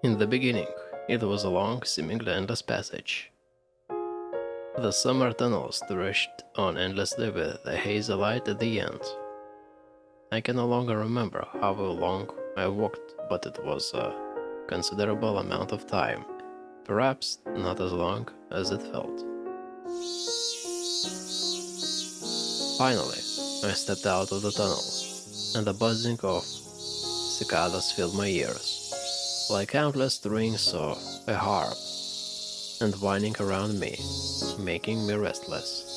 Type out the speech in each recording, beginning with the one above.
In the beginning, it was a long, seemingly endless passage. The summer tunnel stretched on endlessly with a hazy light at the end. I can no longer remember how long I walked, but it was a considerable amount of time, perhaps not as long as it felt. Finally, I stepped out of the tunnel, and the buzzing of cicadas filled my ears, like countless strings of a harp, and whining around me, making me restless.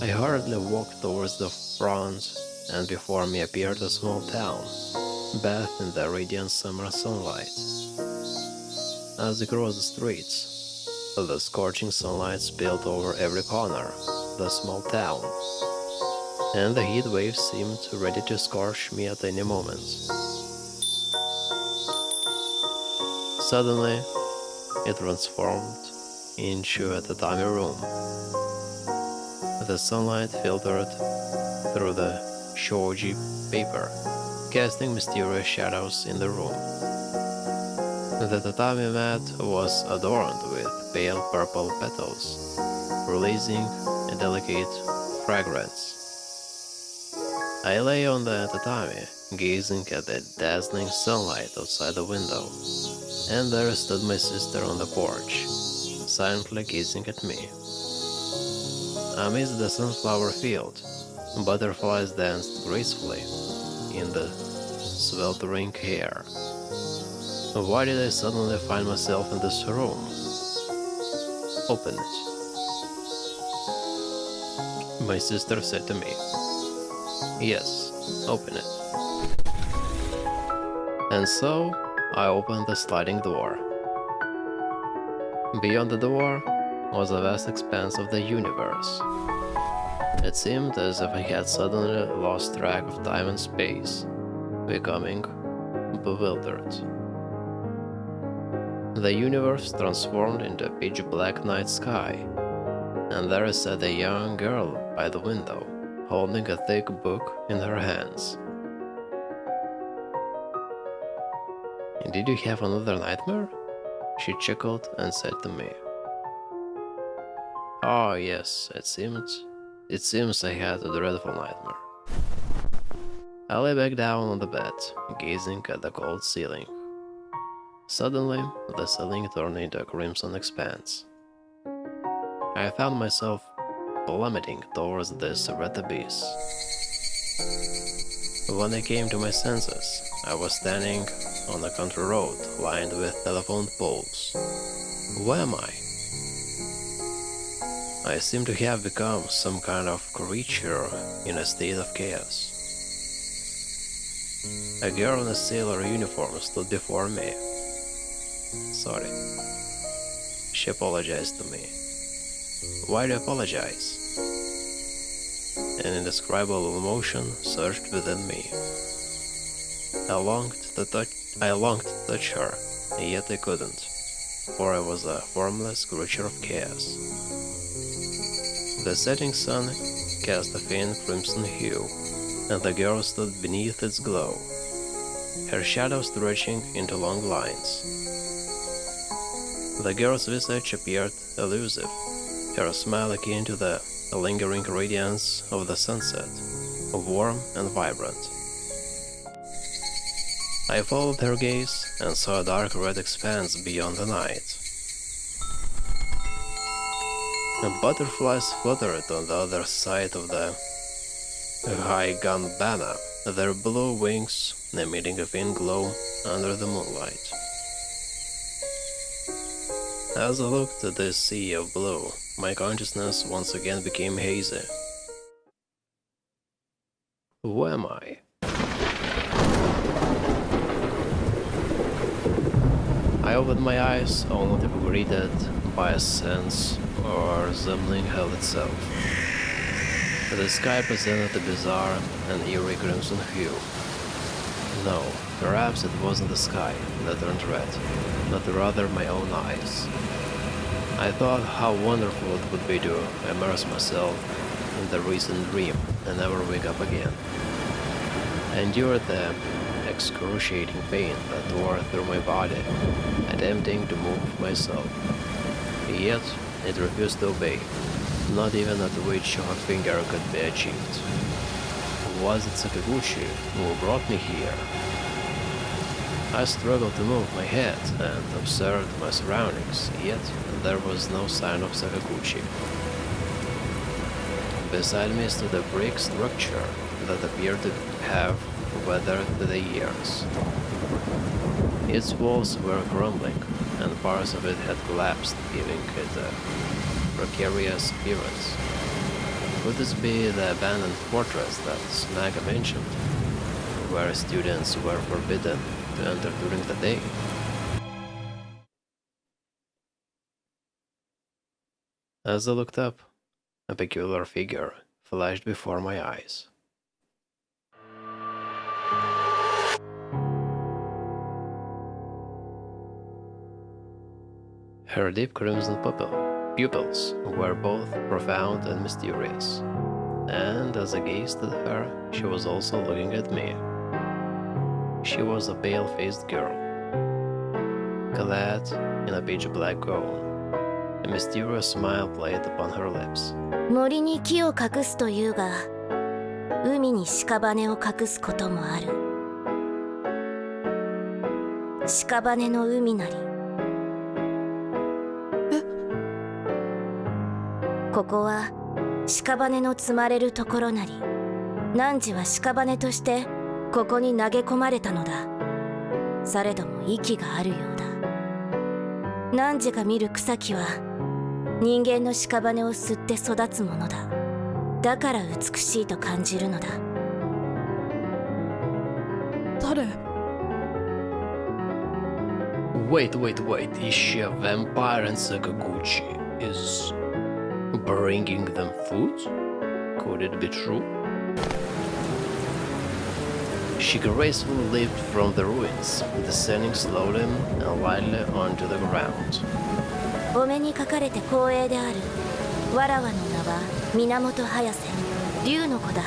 I hurriedly walked towards the front, and before me appeared a small town, bathed in the radiant summer sunlight. As I crossed the streets, the scorching sunlight spilled over every corner of the small town, and the heat waves seemed ready to scorch me at any moment. Suddenly, it transformed into a tatami room. The sunlight filtered through the shoji paper, casting mysterious shadows in the room. The tatami mat was adorned with pale purple petals, releasing a delicate fragrance. I lay on the tatami, gazing at the dazzling sunlight outside the window, and there stood my sister on the porch, silently gazing at me. Amidst the sunflower field, butterflies danced gracefully in the sweltering air. Why did I suddenly find myself in this room? Open it, my sister said to me. Yes, open it. And so, I opened the sliding door. Beyond the door was a vast expanse of the universe. It seemed as if I had suddenly lost track of time and space, becoming bewildered. The universe transformed into a pitch-black night sky, and there sat a young girl by the window, holding a thick book in her hands. "Did you have another nightmare?" she chuckled and said to me. "Oh yes, it seems I had a dreadful nightmare." I lay back down on the bed, gazing at the cold ceiling. Suddenly, the ceiling turned into a crimson expanse. I found myself plummeting towards this red abyss. When I came to my senses, I was standing on a country road lined with telephone poles. Where am I? I seem to have become some kind of creature in a state of chaos. A girl in a sailor uniform stood before me. "Sorry," she apologized to me. "Why do you apologize?" An indescribable emotion surged within me. I longed to touch her, yet I couldn't, for I was a formless creature of chaos. The setting sun cast a faint crimson hue, and the girl stood beneath its glow, her shadow stretching into long lines. The girl's visage appeared elusive, her smile akin to the lingering radiance of the sunset, warm and vibrant. I followed her gaze and saw a dark red expanse beyond the night. Butterflies fluttered on the other side of the high gambana, their blue wings emitting a faint glow under the moonlight. As I looked at this sea of blue, my consciousness once again became hazy. Who am I? I opened my eyes only to be greeted by a sense resembling hell itself. The sky presented a bizarre and eerie crimson hue. No, perhaps it wasn't the sky that turned red, but rather my own eyes. I thought how wonderful it would be to immerse myself in the recent dream and never wake up again. I endured the excruciating pain that tore through my body, attempting to move myself. Yet, it refused to obey, not even a twitch of a finger could be achieved. Was it Sakaguchi who brought me here? I struggled to move my head and observed my surroundings, yet there was no sign of Sakaguchi. Beside me stood a brick structure that appeared to have weathered the years. Its walls were crumbling, and parts of it had collapsed, giving it a precarious appearance. Could this be the abandoned fortress that Snaga mentioned, where students were forbidden to enter during the day? As I looked up, a peculiar figure flashed before my eyes. Her deep crimson pupils were both profound and mysterious, and as I gazed at her, she was also looking at me. She was a pale-faced girl, clad in a pitch-black gown. A mysterious smile played upon her lips. 森に木を隠すというが、海に屍を隠すこともある。屍の海なり。ここは屍の積まれるところなり。汝は屍としてここに投げ込まれたのだ。されども息があるようだ。汝が見る草木は人間の屍を吸って育つものだ。だから美しいと感じるのだ。誰？ Wait, is she a vampire and Sakaguchi is bringing them food? Could it be true? She gracefully leaped from the ruins, descending slowly and lightly onto the ground. お目にかかれて光栄である。わらわの名は源早瀬、竜の子だ。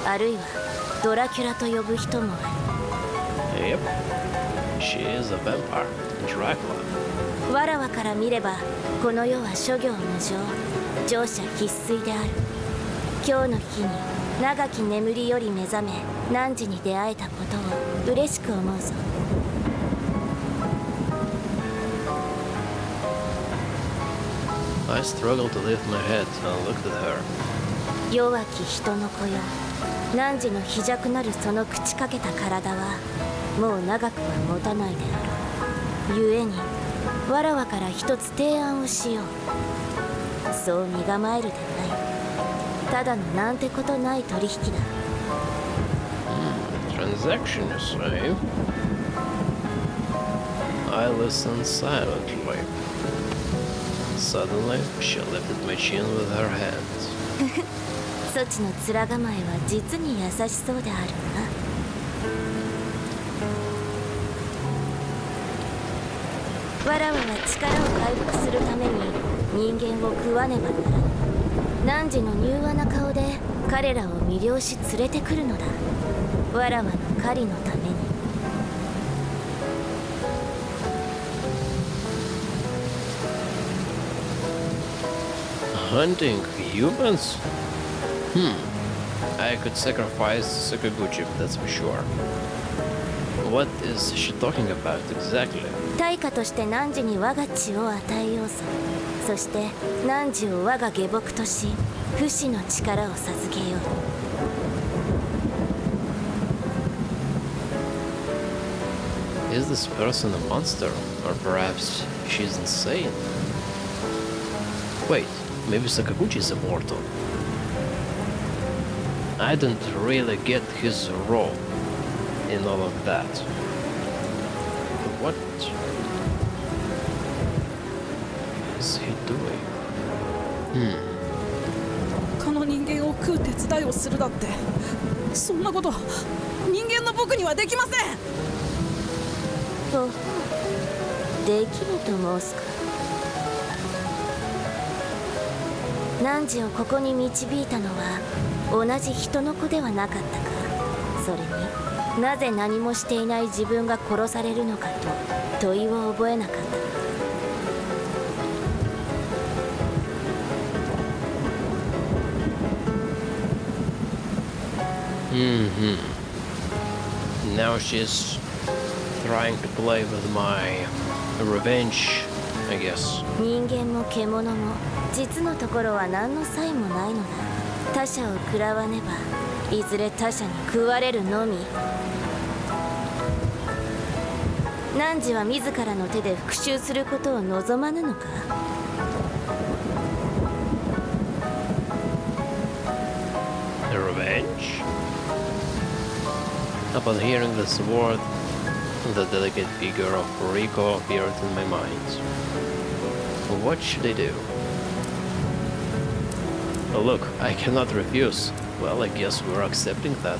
あるいはドラキュラと呼ぶ人もある。Yep, she is a vampire, Dracula. わらわから見れば、この世は諸行無常、乗車必須である。今日の日に長き眠りより目覚め、汝に出会えたことを嬉しく思うぞ。I struggled to lift my head and looked at her. 弱き人の子よ、汝の非弱なるその朽ちかけた体はもう長くは持たないである。故にわらわから一つ提案をしよう。そう身構えるでない。ただのなんてことない取引だ。Transaction, you say? I listened silently. Suddenly, she lifted my chin with her hand. そちの面構えは実に優しそうであるな。わらわは力を回復するために人間を食わねばならぬ。汝の柔和な顔で彼らを魅了し連れてくるのだ。わらわの狩りのために。Hunting humans? I could sacrifice Sakaguchi, that's for sure. What is she talking about exactly? 対価として汝に我が血を与えようぞ。そして汝を我が下僕とし、不死の力を授けよう。Is this person a monster? Or perhaps she's insane? Wait, maybe Sakaguchi is immortal. I don't really get his role in all of that. What is he doing? 他の人間を食う手伝いをするだって、そんなこと人間の僕にはできません。とできると申すか。汝をここに導いたのは同じ人の子ではなかったか。それになぜ何もしていない自分が殺されるのかと問いを覚えなかったか。Now she's trying to play with my revenge, I guess. 人間も獣も実のところは何の差異もないのだ。他者を食らわねばいずれ他者に食われるのみ。汝は自らの手で復讐することを望まぬのか。Revenge? Upon hearing this word, the delicate figure of Rico appeared in my mind. What should I do? Oh, look, I cannot refuse. Well, I guess we're accepting that.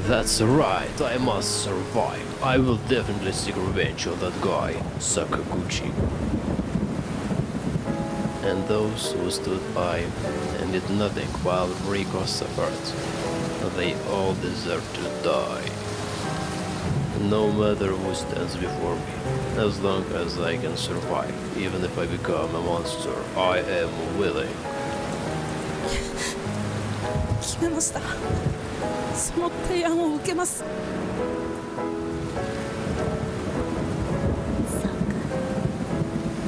That's right, I must survive. I will definitely seek revenge on that guy, Sakaguchi. And those who stood by and did nothing while Rico suffered, they all deserve to die. No matter who stands before me, as long as I can survive, even if I become a monster, I am willing. 決めました。その提案を受けます。そう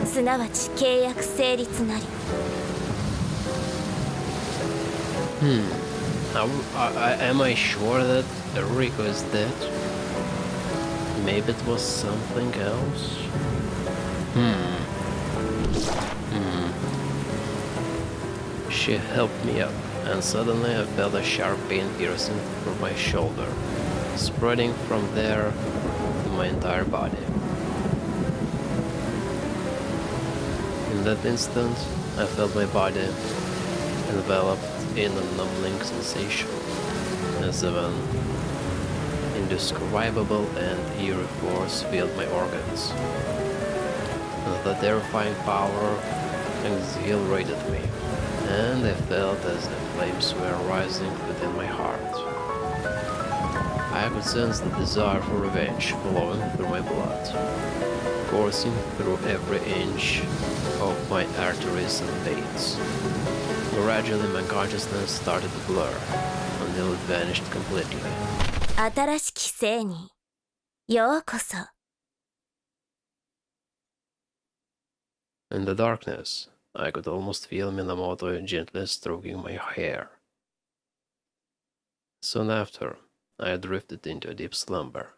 か。すなわち契約成立なり。Am I sure that Rico is dead? Maybe it was something else? She helped me up, and suddenly I felt a sharp pain piercing through my shoulder, spreading from there to my entire body. In that instant, I felt my body enveloped in a numbing sensation, as if an indescribable and eerie force filled my organs. The terrifying power exhilarated me, and I felt as the flames were rising within my heart. I could sense the desire for revenge flowing through my blood, coursing through every inch of my arteries and veins. Gradually, my consciousness started to blur until it vanished completely. 新しき生にようこそ。In the darkness, I could almost feel Minamoto gently stroking my hair. Soon after, I drifted into a deep slumber.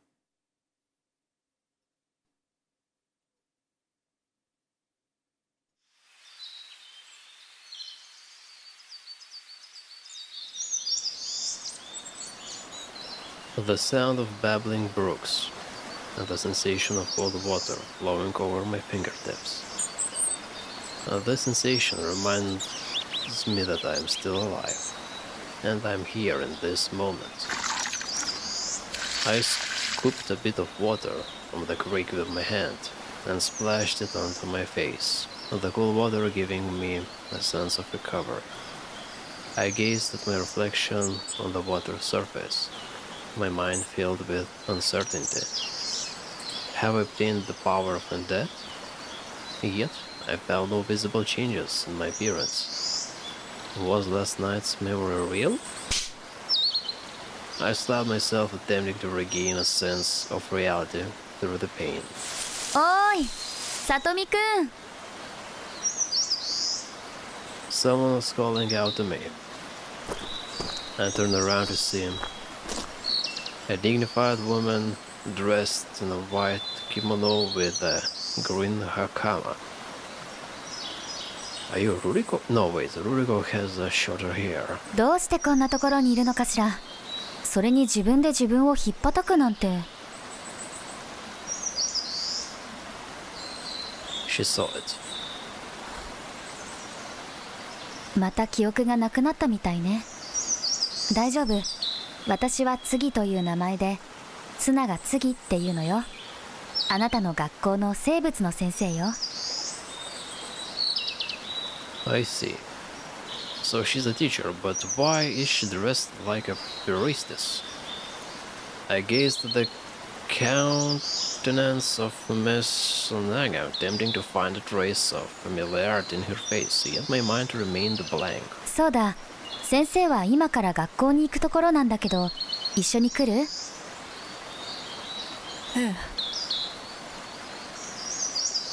The sound of babbling brooks and the sensation of cold water flowing over my fingertips. This sensation reminds me that I am still alive, and I am here in this moment. I scooped a bit of water from the creek with my hand and splashed it onto my face, the cool water giving me a sense of recovery. I gazed at my reflection on the water surface, my mind filled with uncertainty. Have I obtained the power of undead? Yet, I found no visible changes in my appearance. Was last night's memory real? I slapped myself attempting to regain a sense of reality through the pain. おーい、さとみくん。 Someone was calling out to me. I turned around to see him. A dignified woman dressed in a white kimono with a green hakama. Are you Ruriko? No, wait, Ruriko has a shorter hair. どうしてこんなところにいるのかしら。それに自分で自分をひっぱたくなんて。She saw it. また記憶がなくなったみたいね。大丈夫。私は次という名前で、ツナが次っていうのよ。あなたの学校の生物の先生よ。I see. So she's a teacher, but why is she dressed like a priestess? I gazed at the countenance of Miss Naga, attempting to find a trace of familiarity in her face, yet my mind remained blank. そうだ、先生は今から学校に行くところなんだけど、一緒に来る？ええ。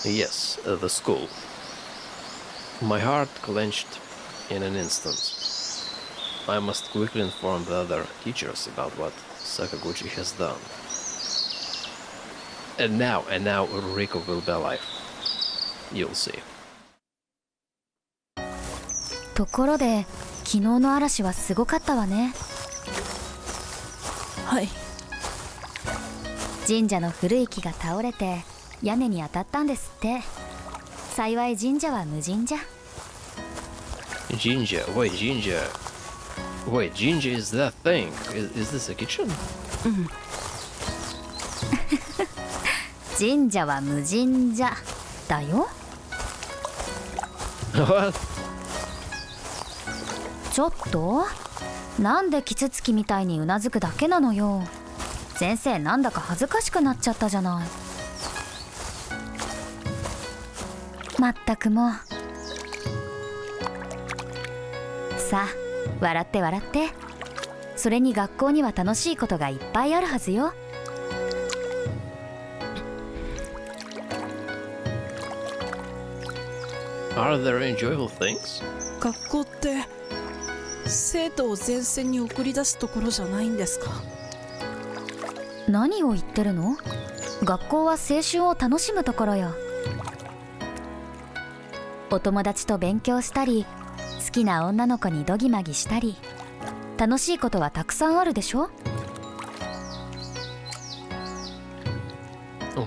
Yes, the school. My heart clenched in an instant. I must quickly inform the other teachers about what Sakaguchi has done. And now Rico will be alive. You'll see. ところで、昨日の嵐はすごかったわね。はい。神社の古い木が倒れて屋根に当たったんですって。幸い神社は無人じゃ。Jinja, wait, Jinja is that thing. Is this a kitchen? 神社は無人じゃだよ。What? ちょっとなんでキツツキみたいにうなずくだけなのよ。先生なんだか恥ずかしくなっちゃったじゃない。まったくもう。さあ笑って笑って。それに学校には楽しいことがいっぱいあるはずよ。Are there enjoyable things? 学校って生徒を前線に送り出すところじゃないんですか？何を言ってるの？学校は青春を楽しむところよ。お友達と勉強したり、好きな女の子にドギマギしたり、楽しいことはたくさんあるでしょ？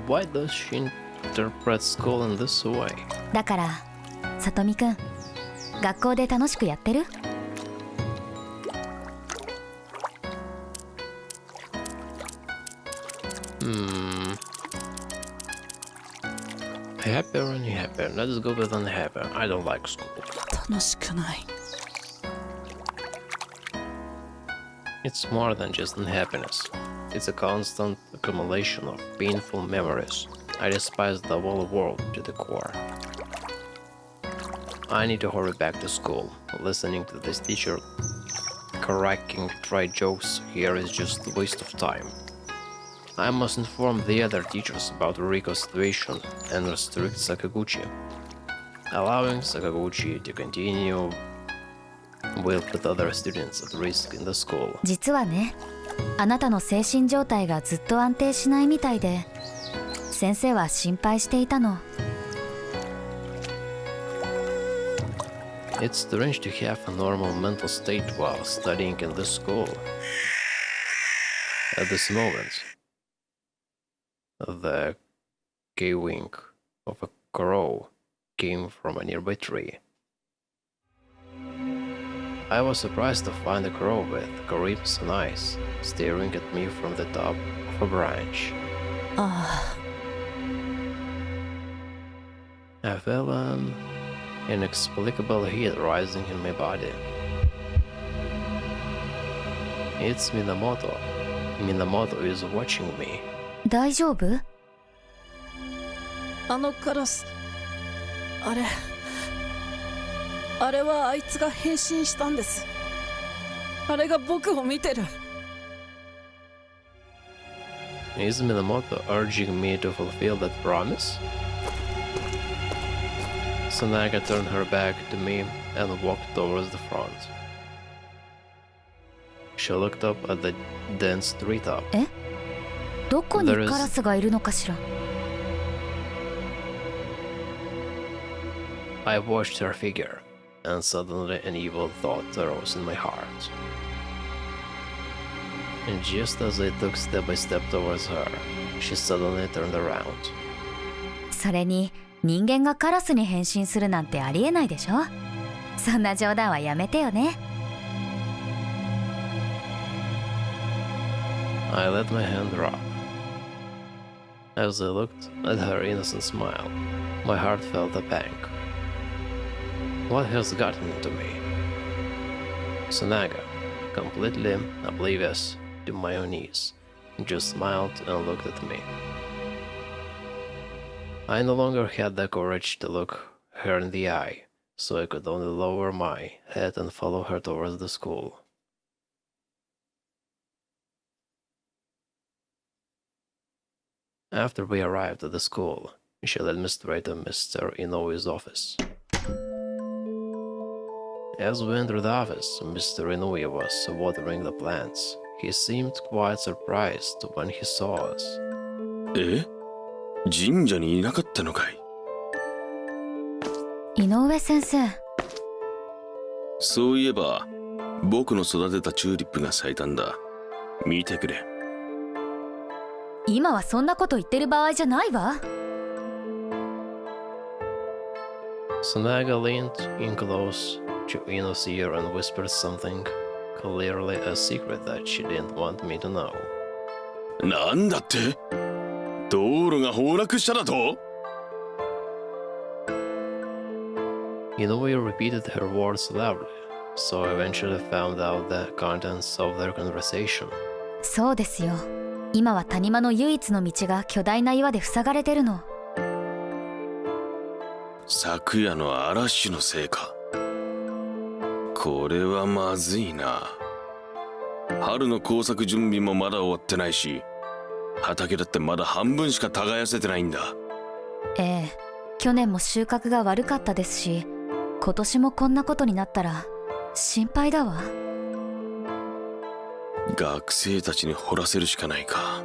Why does she interpret school in this way? だから、さとみくん、学校で楽しくやってる？Happier and happier. Let's go with unhappier. I don't like school. 楽しくない。It's more than just unhappiness. It's a constant accumulation of painful memories. I despise the whole world to the core. I need to hurry back to school. Listening to this teacher cracking dry jokes here is just a waste of time. I must inform the other teachers about Riko's situation and restrict Sakaguchi. Allowing Sakaguchi to continue will put other students at risk in the school. 実はね、あなたの精神状態がずっと安定しないみたいで、先生は心配していたの。It's strange to have a normal mental state while studying in this school. At this moment, the cawing of a crow came from a nearby tree. I was surprised to find a crow with crimson eyes staring at me from the top of a branch. あ I felt an inexplicable heat rising in my body. It's Minamoto. Minamoto is watching me. 大丈夫？あ、あのカラス、あれはあいつが変身したんです。あれが僕を見てる。 Is Minamoto urging me to fulfill that promise? Sanaga turned her back to me and walked towards the front. She looked up at the dense treetop. え？どこにカラスがいるのかしら？ I watched her figure, and suddenly an evil thought arose in my heart. And just as I took step by step towards her, she suddenly turned around. それに人間がカラスに変身するなんてありえないでしょ？そんな冗談はやめてよね。I let my hand drop. As I looked at her innocent smile, my heart felt a pang. What has gotten into me? Sunaga, completely oblivious to my unease, just smiled and looked at me. I no longer had the courage to look her in the eye, so I could only lower my head and follow her towards the school. After we arrived at the school, she led me straight to Mr. Inoue's office. As we entered the office, Mr. Inoue was watering the plants. He seemed quite surprised when he saw us. え？神社にいなかったのかい？井上先生。そういえば、僕の育てたチューリップが咲いたんだ。見てくれ。今はそんなこと言ってる場合じゃないわ。Sunaga leaned in close to Ino's ear and whispered something, clearly a secret that she didn't want me to know. なんだって？道路が崩落しただと？ Inoue repeated her words loudly, so I eventually found out the contents of their conversation. そうですよ。今は谷間の唯一の道が巨大な岩で塞がれてるの。昨夜の嵐のせいか。これはまずいな。春の工作準備もまだ終わってないし、畑だってまだ半分しか耕せてないんだ。ええ、去年も収穫が悪かったですし、今年もこんなことになったら心配だわ。学生たちに掘らせるしかないか。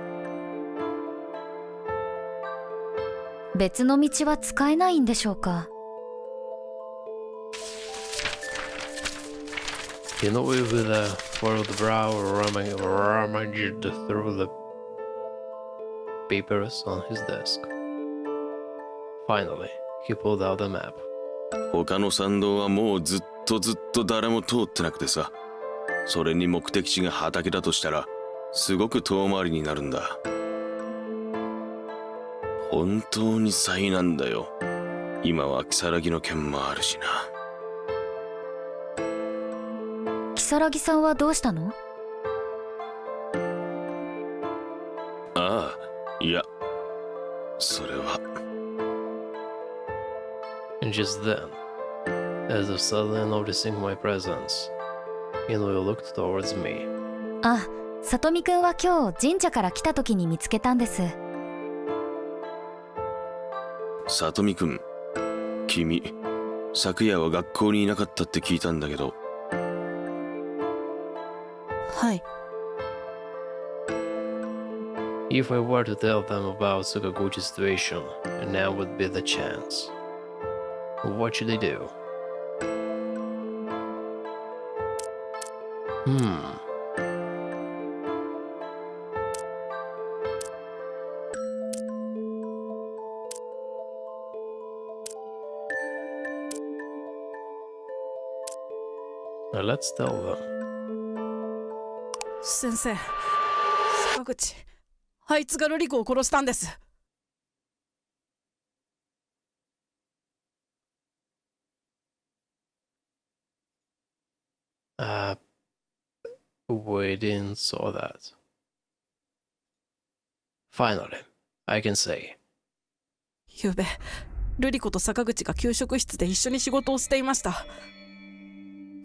別の道は使えないんでしょうか。Inoue with a furrowed brow rummaged through the papers on his desk. Finally, he pulled out a map. 他の山道はもうずっと誰も通ってなくてさ。それに目的地が畑だとしたら、すごく遠回りになるんだ。本当に災難だよ。今は如月の件もあるしな。如月さんはどうしたの？ああ、いや、それは。And just then, as if suddenly noticing my presence, Inoue looked towards me. あ、さとみくんは今日神社から来た時に見つけたんです。さとみくん、君、昨夜は学校にいなかったって聞いたんだけど。はい。 If I were to tell them about Sukaguchi's situation, now would be the chance. What should I do? Let's tell them. 先生、坂口、あいつが瑠璃子を殺したんです。We didn't saw that. Finally, I can say. ゆうべ、瑠璃子と坂口が給食室で一緒に仕事をしていました。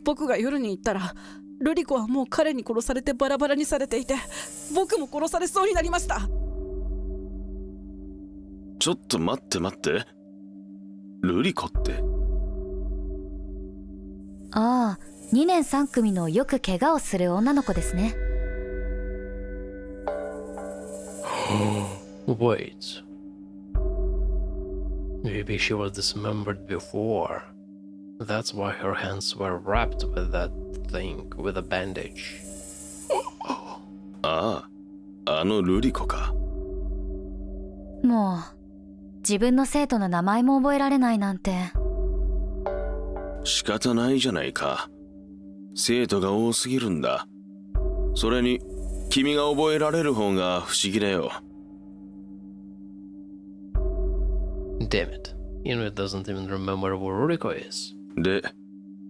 僕が夜に行ったら、瑠璃子はもう彼に殺されてバラバラにされていて、僕も殺されそうになりました。ちょっと待って。瑠璃子って。ああ、2年3組のよく怪我をする女の子ですね。Wait. Maybe she was dismembered before. That's why her hands were wrapped with that thing with a bandage. ああ、あの瑠璃子か。もう自分の生徒の名前も覚えられないなんて。仕方ないじゃないか。生徒が多すぎるんだ。それに君が覚えられる方が不思議だよ。Damn it. Inoue doesn't even remember where Ruriko is. で、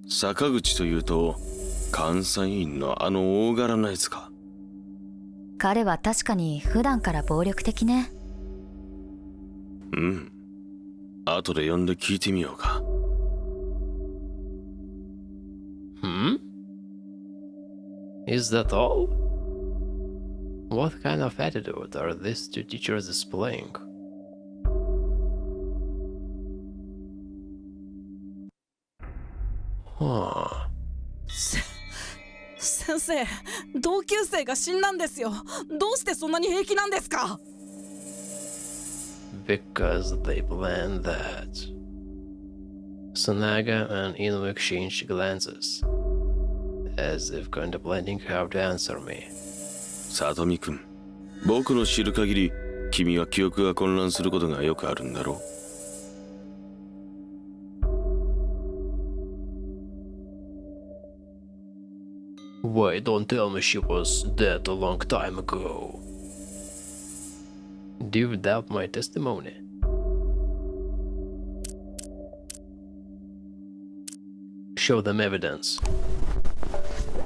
坂口というと監査委員のあの大柄なやつか。彼は確かに普段から暴力的ね。うん。後で呼んで聞いてみようか。Hmm? Is that all? What kind of attitude are these two teachers displaying? Huh. 先生、同級生が死んだんですよ。どうしてそんなに平気なんですか？ Because they planned that. Sanaga and Inu exchanged glances, as if contemplating how to answer me. さとみくん、僕の知る限り、君は記憶が混乱することがよくあるんだろう。Wait, don't tell me she was dead a long time ago. Do you doubt my testimony? Show them evidence.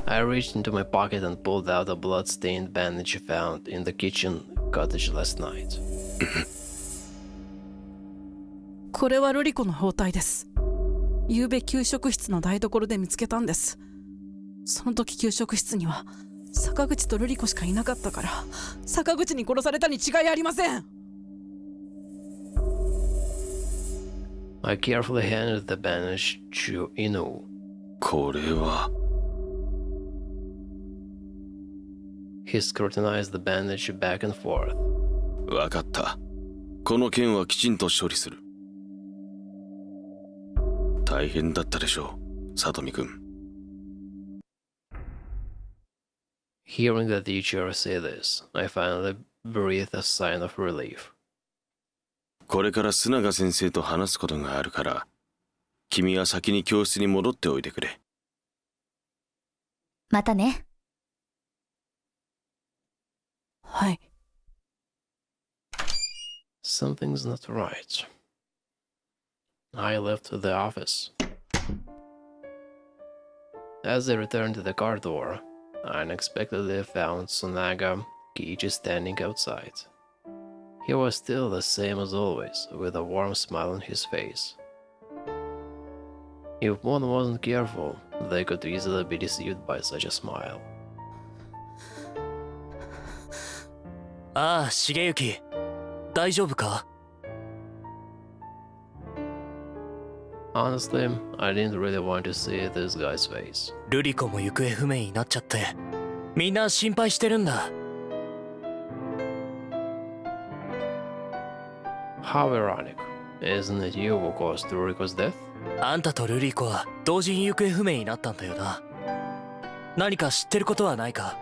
I reached into my pocket and pulled out a blood-stained bandage found in the kitchen cottage last night. これはルリコの包帯です。昨べ給食室の台所で見つけたんです。その時給食室には坂口とルリコしかいなかったから、坂口に殺されたに違いありません。I carefully handed the bandage to Inu. これは。He scrutinized the bandage back and forth. わかった。この件はきちんと処理する。大変だったでしょう、さとみくん。Hearing the teacher say this, I finally breathed a sign of relief. これから須永先生と話すことがあるから、君は先に教室に戻っておいてくれ。またね。はい。Something's not right. I left the office. As I returned to the car door, I unexpectedly found Sunaga Kiichi standing outside. He was still the same as always, with a warm smile on his face. If one wasn't careful, they could easily be deceived by such a smile. ああ、重幸、大丈夫か？ Honestly, I didn't really want to see this guy's face. ルリコも行方不明になっちゃって、みんな心配してるんだ。How ironic. Isn't it you who caused Ruriko's death? あんたとルリコは同時に行方不明になったんだよな。何か知ってることはないか？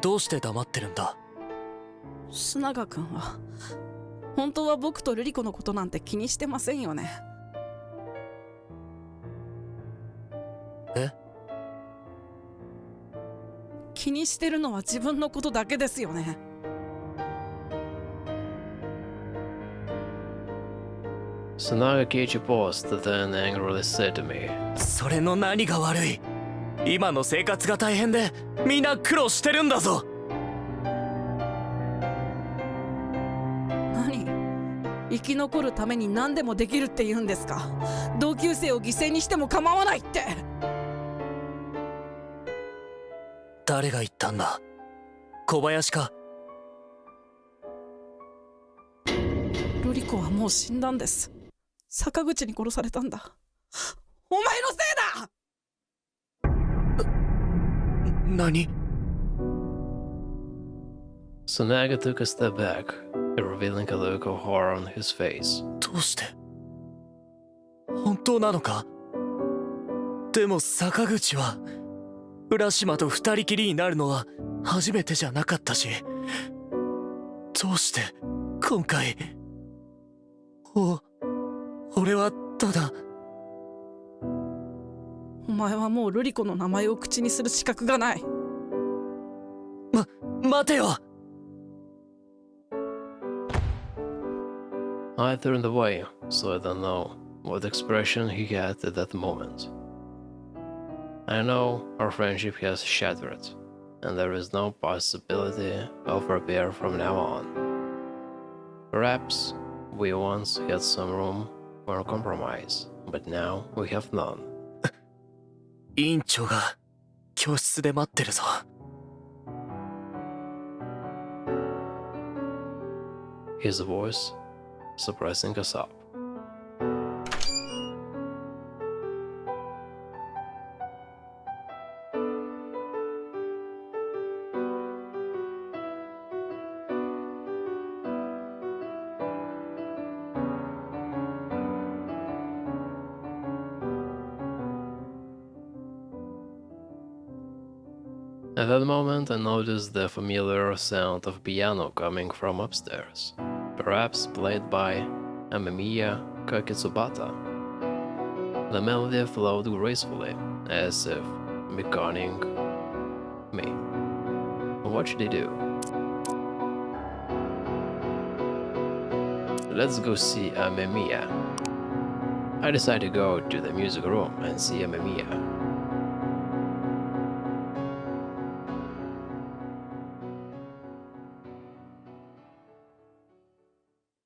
どうして黙ってるんだ？須永君は本当は僕とルリコのことなんて気にしてませんよね。え？気にしてるのは自分のことだけですよね。Sunaga Kiichi paused, then angrily said to me, それの何が悪い？今の生活が大変でみんな苦労してるんだぞ。何？生き残るために何でもできるって言うんですか？同級生を犠牲にしても構わないって。誰が言ったんだ？小林か？ルリコはもう死んだんです。坂口に殺されたんだ。お前のせいだ！何？ Sunaga took a step back, revealing a look of horror on his face. どうして？本当なのか？でも坂口は浦島と二人きりになるのは初めてじゃなかったし、どうして今回？俺はただ。お前はもうルリコの名前を口にする資格がない。待てよ。I turned away, so I don't know what expression he had at that moment. I know our friendship has shattered, and there is no possibility of repair from now on. Perhaps we once had some room for compromise, but now we have none. 委員長が教室で待ってるぞ。His voice suppressing a sob. At that moment, I noticed the familiar sound of piano coming from upstairs, perhaps played by Amemiya Kakitsubata. The melody flowed gracefully, as if beckoning me. What should I do? Let's go see Amemiya. I decide to go to the music room and see Amemiya.